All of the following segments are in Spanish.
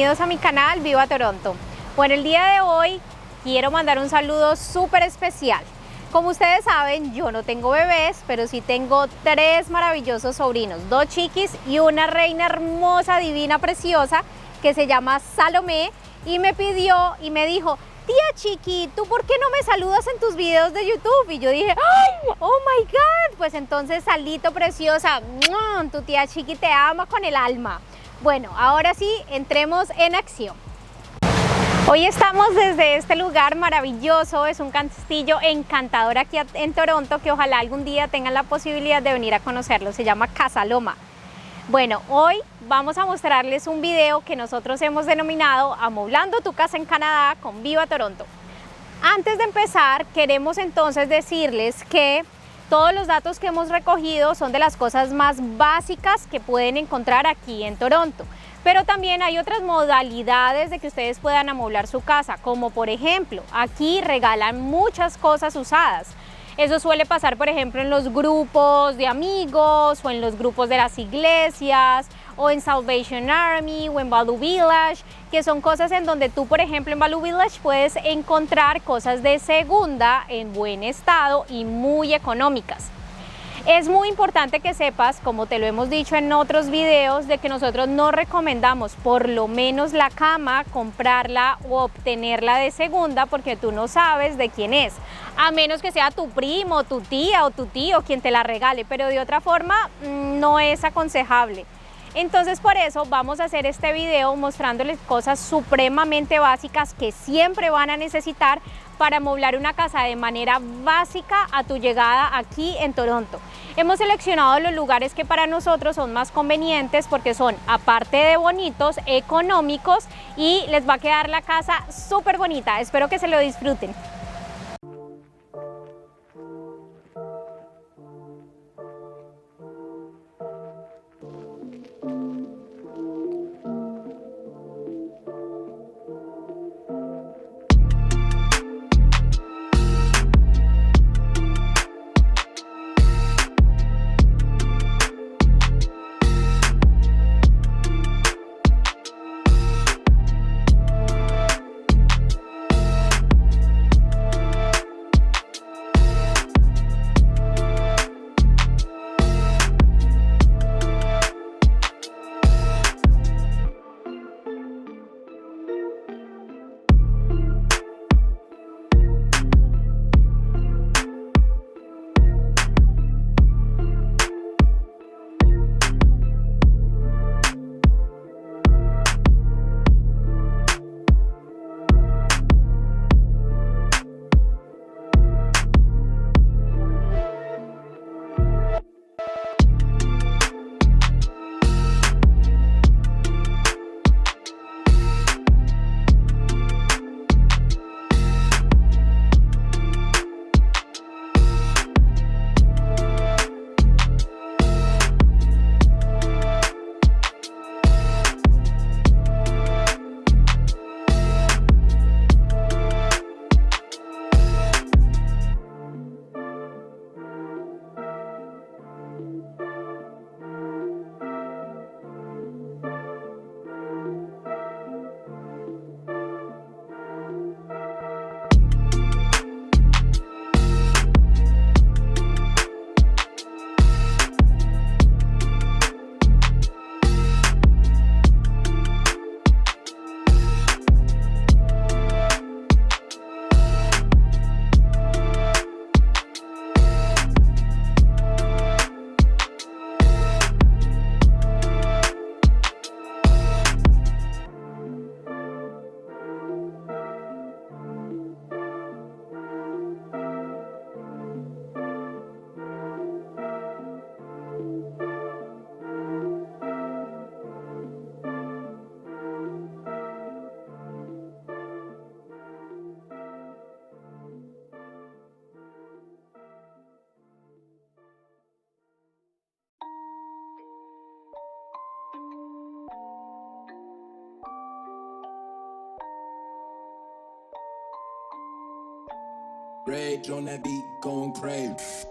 bienvenidos a mi canal Viva Toronto. Bueno, el día de hoy quiero mandar un saludo súper especial. Como ustedes saben, yo no tengo bebés, pero sí tengo 3 maravillosos sobrinos, 2 chiquis y una reina hermosa, divina, preciosa, que se llama Salomé, y me pidió y me dijo: tía Chiqui, ¿tú por qué no me saludas en tus videos de YouTube? Y yo dije: ¡ay, oh my God! Pues entonces, Salito preciosa, tu tía Chiqui te ama con el alma. Bueno, ahora sí, entremos en acción. Hoy estamos desde este lugar maravilloso, es un castillo encantador aquí en Toronto, que ojalá algún día tengan la posibilidad de venir a conocerlo, se llama Casa Loma. Bueno, hoy vamos a mostrarles un video que nosotros hemos denominado Amoblando tu casa en Canadá con Viva Toronto. Antes de empezar, queremos entonces decirles que todos los datos que hemos recogido son de las cosas más básicas que pueden encontrar aquí en Toronto. Pero también hay otras modalidades de que ustedes puedan amoblar su casa, como por ejemplo, aquí regalan muchas cosas usadas. Eso suele pasar, por ejemplo, en los grupos de amigos o en los grupos de las iglesias o en Salvation Army o en Value Village, que son cosas en donde tú, por ejemplo, en Value Village puedes encontrar cosas de segunda en buen estado y muy económicas. Es muy importante que sepas, como te lo hemos dicho en otros videos, de que nosotros no recomendamos por lo menos la cama, comprarla o obtenerla de segunda, porque tú no sabes de quién es, a menos que sea tu primo, tu tía o tu tío quien te la regale, pero de otra forma no es aconsejable. Entonces, por eso vamos a hacer este video mostrándoles cosas supremamente básicas que siempre van a necesitar para amoblar una casa de manera básica a tu llegada aquí en Toronto. Hemos seleccionado los lugares que para nosotros son más convenientes porque son, aparte de bonitos, económicos, y les va a quedar la casa súper bonita. Espero que se lo disfruten. Rage on that beat, going crazy.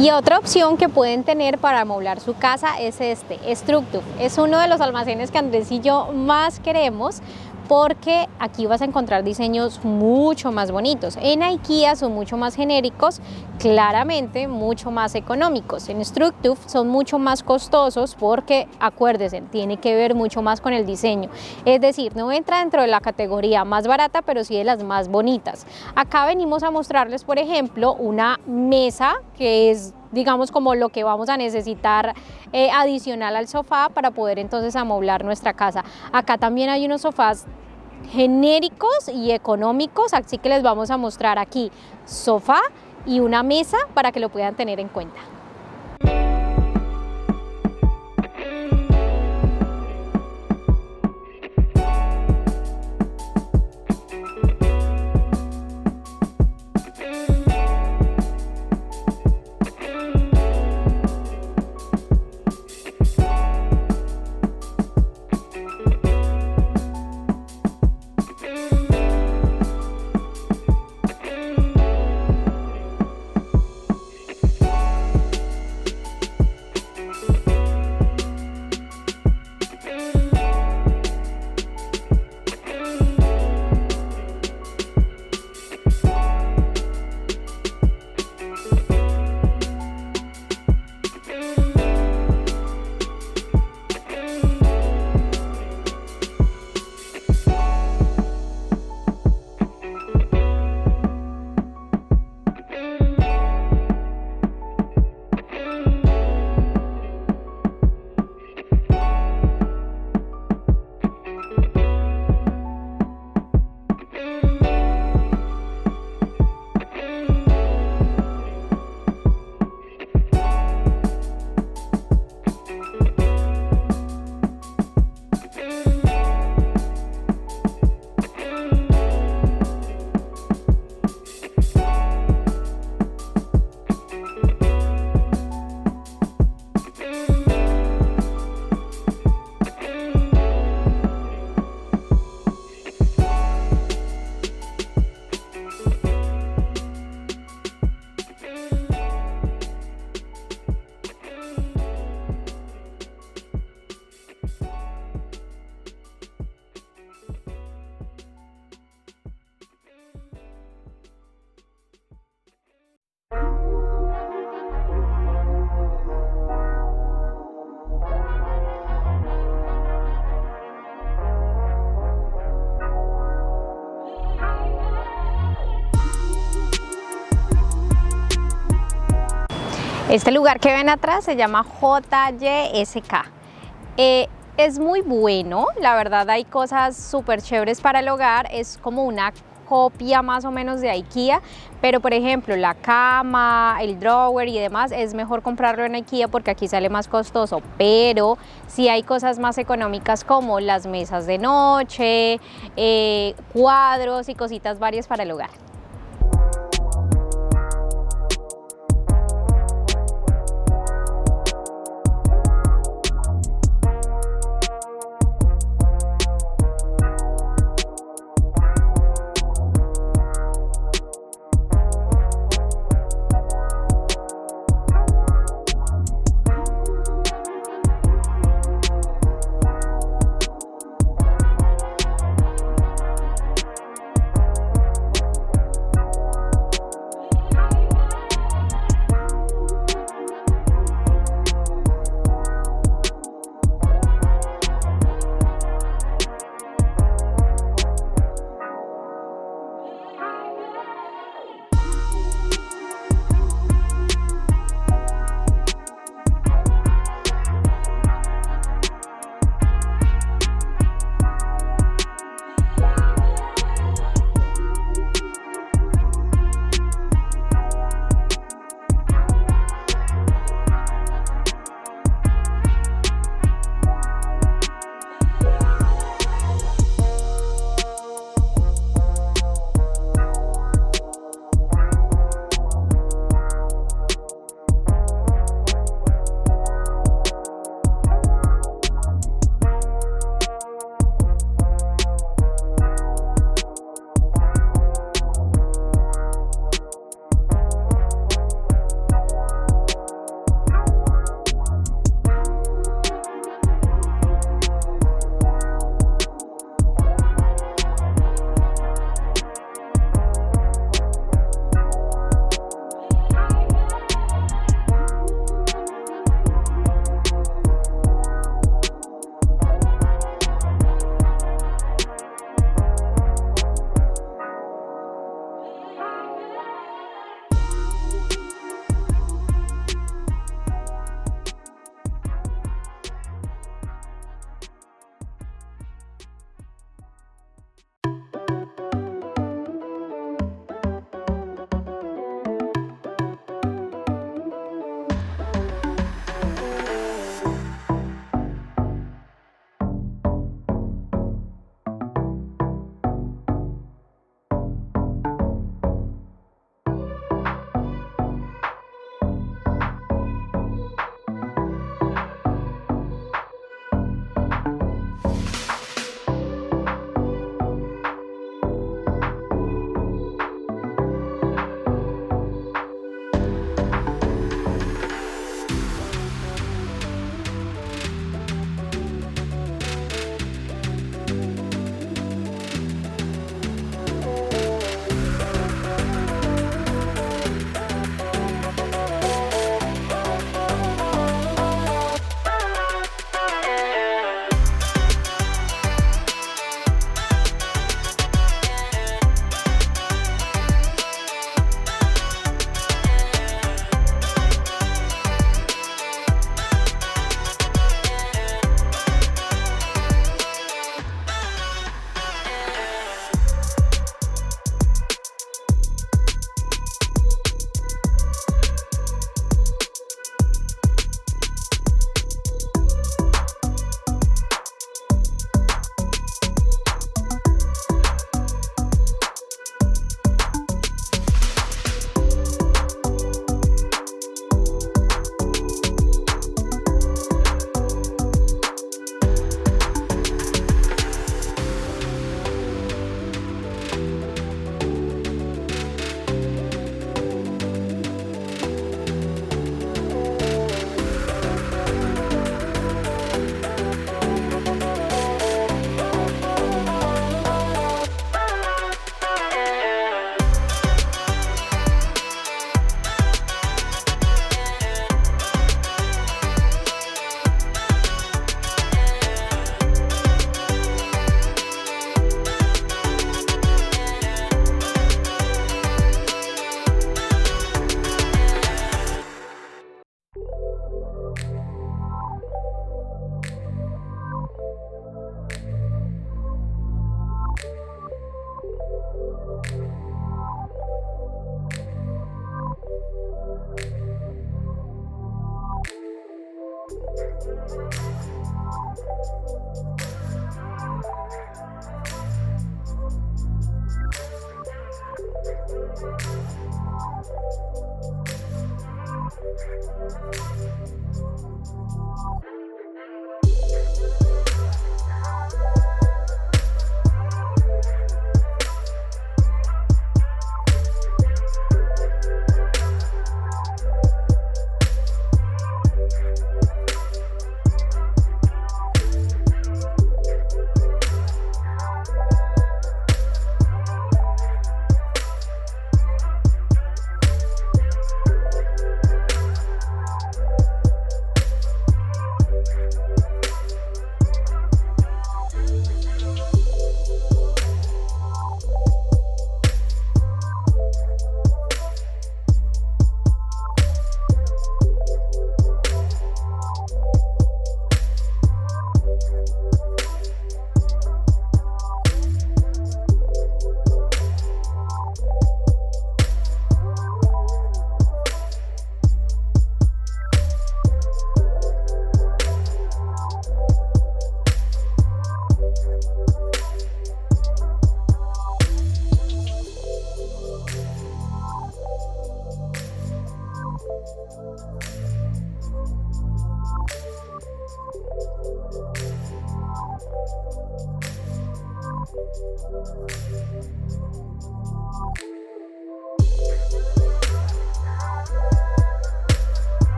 Y otra opción que pueden tener para amoblar su casa es este, SUSCRIBETE. Es uno de los almacenes que Andrés y yo más queremos porque aquí vas a encontrar diseños mucho más bonitos. En IKEA son mucho más genéricos, claramente mucho más económicos. En SUSCRIBETE son mucho más costosos porque, acuérdense, tiene que ver mucho más con el diseño. Es decir, no entra dentro de la categoría más barata, pero sí de las más bonitas. Acá venimos a mostrarles, por ejemplo, una mesa que es, digamos, como lo que vamos a necesitar adicional al sofá para poder entonces amoblar nuestra casa. Acá también hay unos sofás genéricos y económicos, así que les vamos a mostrar aquí sofá y una mesa para que lo puedan tener en cuenta. Este lugar que ven atrás se llama JYSK. Es muy bueno, la verdad hay cosas súper chéveres para el hogar, es como una copia más o menos de IKEA, pero por ejemplo la cama, el drawer y demás es mejor comprarlo en IKEA porque aquí sale más costoso, pero sí hay cosas más económicas como las mesas de noche, cuadros y cositas varias para el hogar.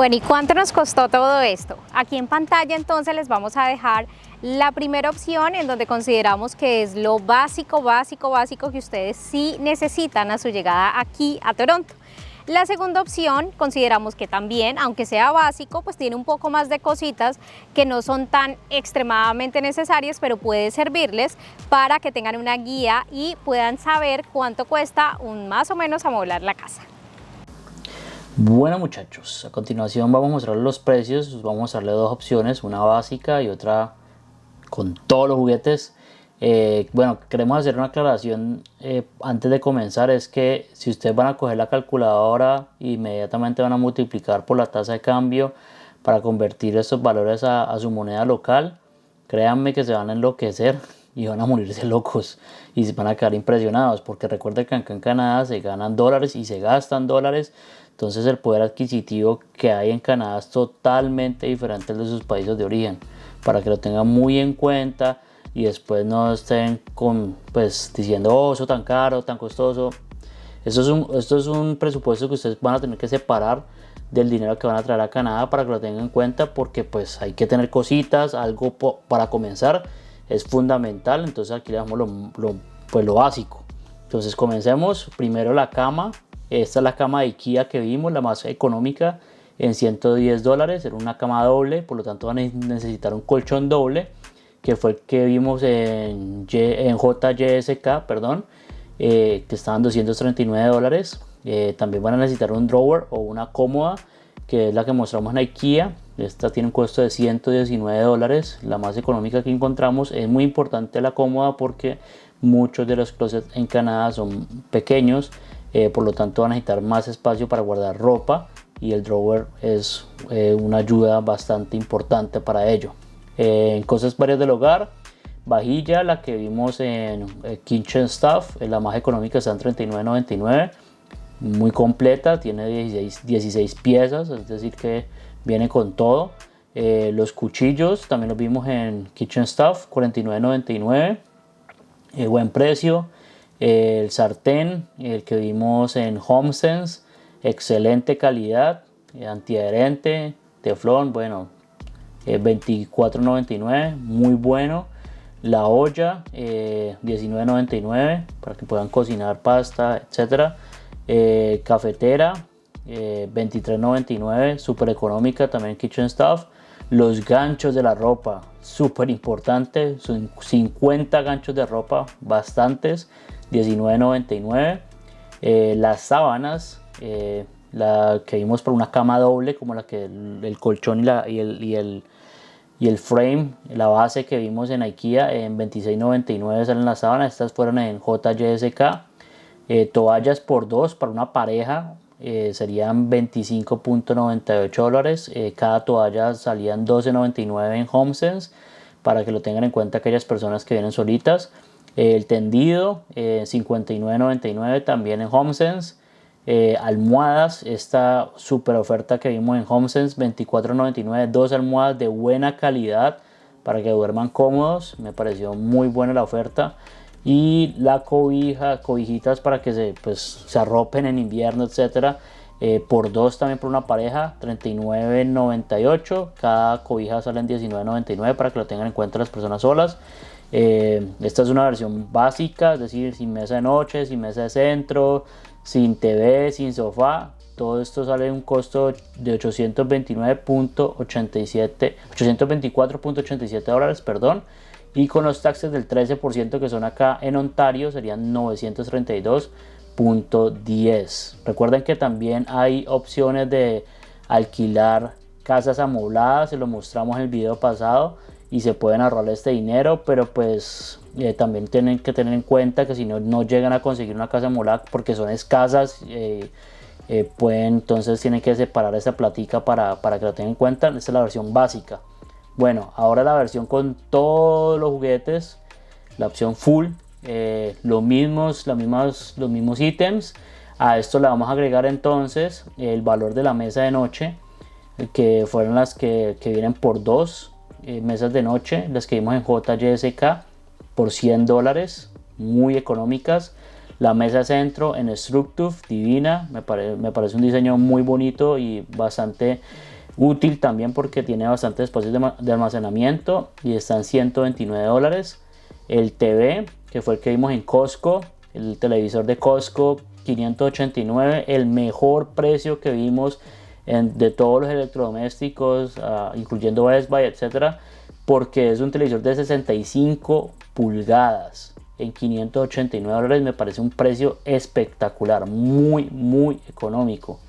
Bueno, ¿y cuánto nos costó todo esto? Aquí en pantalla entonces les vamos a dejar la primera opción en donde consideramos que es lo básico que ustedes sí necesitan a su llegada aquí a Toronto. La segunda opción consideramos que también, aunque sea básico, pues tiene un poco más de cositas que no son tan extremadamente necesarias, pero puede servirles para que tengan una guía y puedan saber cuánto cuesta más o menos amoblar la casa. Bueno muchachos, a continuación vamos a mostrar los precios, vamos a mostrarles dos opciones, una básica y otra con todos los juguetes. Bueno, queremos hacer una aclaración antes de comenzar, es que si ustedes van a coger la calculadora inmediatamente van a multiplicar por la tasa de cambio para convertir estos valores a su moneda local, créanme que se van a enloquecer y van a morirse locos y se van a quedar impresionados, porque recuerden que acá en Canadá se ganan dólares y se gastan dólares. Entonces el poder adquisitivo que hay en Canadá es totalmente diferente al de sus países de origen, para que lo tengan muy en cuenta y después no estén pues diciendo, oh, eso tan caro, tan costoso. Esto es un presupuesto que ustedes van a tener que separar del dinero que van a traer a Canadá, para que lo tengan en cuenta, porque pues hay que tener cositas, algo para comenzar es fundamental. Entonces aquí le damos lo básico. Entonces comencemos. Primero la cama. Esta es la cama de IKEA que vimos, la más económica, en $110. Era una cama doble, por lo tanto van a necesitar un colchón doble, que fue el que vimos en JSK, perdón, que estaban $239. También van a necesitar un drawer o una cómoda, que es la que mostramos en IKEA. Esta tiene un costo de $119, la más económica que encontramos. Es muy importante la cómoda porque muchos de los closets en Canadá son pequeños, por lo tanto van a necesitar más espacio para guardar ropa, y el drawer es una ayuda bastante importante para ello. En cosas varias del hogar, vajilla, la que vimos en Kitchen Stuff, la más económica, está en $39.99, muy completa, tiene 16 piezas, es decir que viene con todo. Los cuchillos también los vimos en Kitchen Stuff, $49.99, buen precio. El sartén, el que vimos en HomeSense, excelente calidad, antiadherente, teflón, bueno, $24.99, muy bueno. La olla, $19.99, para que puedan cocinar pasta, etcétera. Cafetera, $23.99, súper económica también Kitchen Stuff. Los ganchos de la ropa, súper importante, son 50 ganchos de ropa, bastantes, $19.99. Las sábanas, la que vimos por una cama doble, como la que el colchón y el frame, la base que vimos en IKEA, en $26.99 salen las sábanas. Estas fueron en JSK. Toallas por dos para una pareja, serían $25.98. Cada toalla salían $12.99 en HomeSense, para que lo tengan en cuenta aquellas personas que vienen solitas. El tendido, $59.99 también en HomeSense. Almohadas, esta super oferta que vimos en HomeSense, $24.99, dos almohadas de buena calidad para que duerman cómodos. Me pareció muy buena la oferta. Y la cobijitas para que se arropen en invierno, etcétera, por dos también por una pareja, $39.98. Cada cobija sale en $19.99, para que lo tengan en cuenta las personas solas. Esta es una versión básica, es decir, sin mesa de noche, sin mesa de centro, sin TV, sin sofá. Todo esto sale a un costo de $824.87 perdón. Y con los taxes del 13% que son acá en Ontario, serían $932.10. Recuerden que también hay opciones de alquilar casas amobladas, se lo mostramos en el video pasado, y se pueden ahorrar este dinero, pero pues también tienen que tener en cuenta que si no llegan a conseguir una casa amoblada porque son escasas, entonces tienen que separar esa platica para que lo tengan en cuenta. Esta es la versión básica. Bueno, ahora la versión con todos los juguetes, la opción full, los mismos ítems. A esto le vamos a agregar entonces el valor de la mesa de noche, que fueron las que vienen por dos mesas de noche, las que vimos en JSK, por $100, muy económicas. La mesa de centro en Structure, divina, me parece un diseño muy bonito y bastante útil también, porque tiene bastante espacio de almacenamiento, y está en $129. El TV, que fue el que vimos en Costco, el televisor de Costco, $589, el mejor precio que vimos de todos los electrodomésticos, incluyendo Best Buy, etcétera, porque es un televisor de 65 pulgadas en $589. Me parece un precio espectacular, muy económico.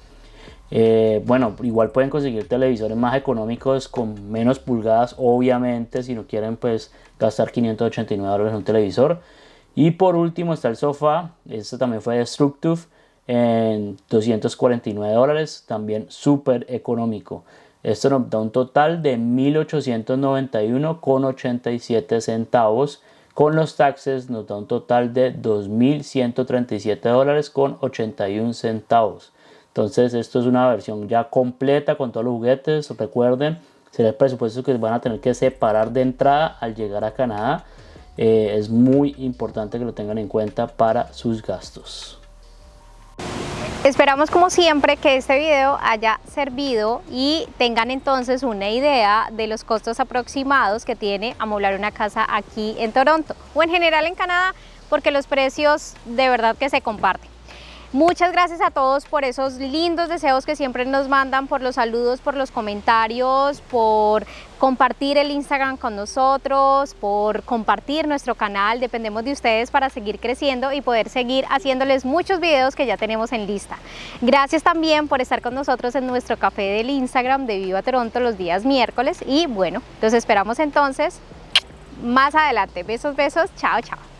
Bueno, igual pueden conseguir televisores más económicos con menos pulgadas, obviamente, si no quieren pues gastar $589 en un televisor. Y por último está el sofá, este también fue de Structube en $249, también súper económico. Esto nos da un total de $1,891,87. Con los taxes nos da un total de $2,137,81. Entonces esto es una versión ya completa con todos los juguetes. Recuerden, será el presupuesto que van a tener que separar de entrada al llegar a Canadá. Es muy importante que lo tengan en cuenta para sus gastos. Esperamos como siempre que este video haya servido y tengan entonces una idea de los costos aproximados que tiene amoblar una casa aquí en Toronto o en general en Canadá, porque los precios de verdad que se comparten. Muchas gracias a todos por esos lindos deseos que siempre nos mandan, por los saludos, por los comentarios, por compartir el Instagram con nosotros, por compartir nuestro canal. Dependemos de ustedes para seguir creciendo y poder seguir haciéndoles muchos videos que ya tenemos en lista. Gracias también por estar con nosotros en nuestro café del Instagram de Viva Toronto los días miércoles y bueno, los esperamos entonces más adelante. Besos, besos, chao, chao.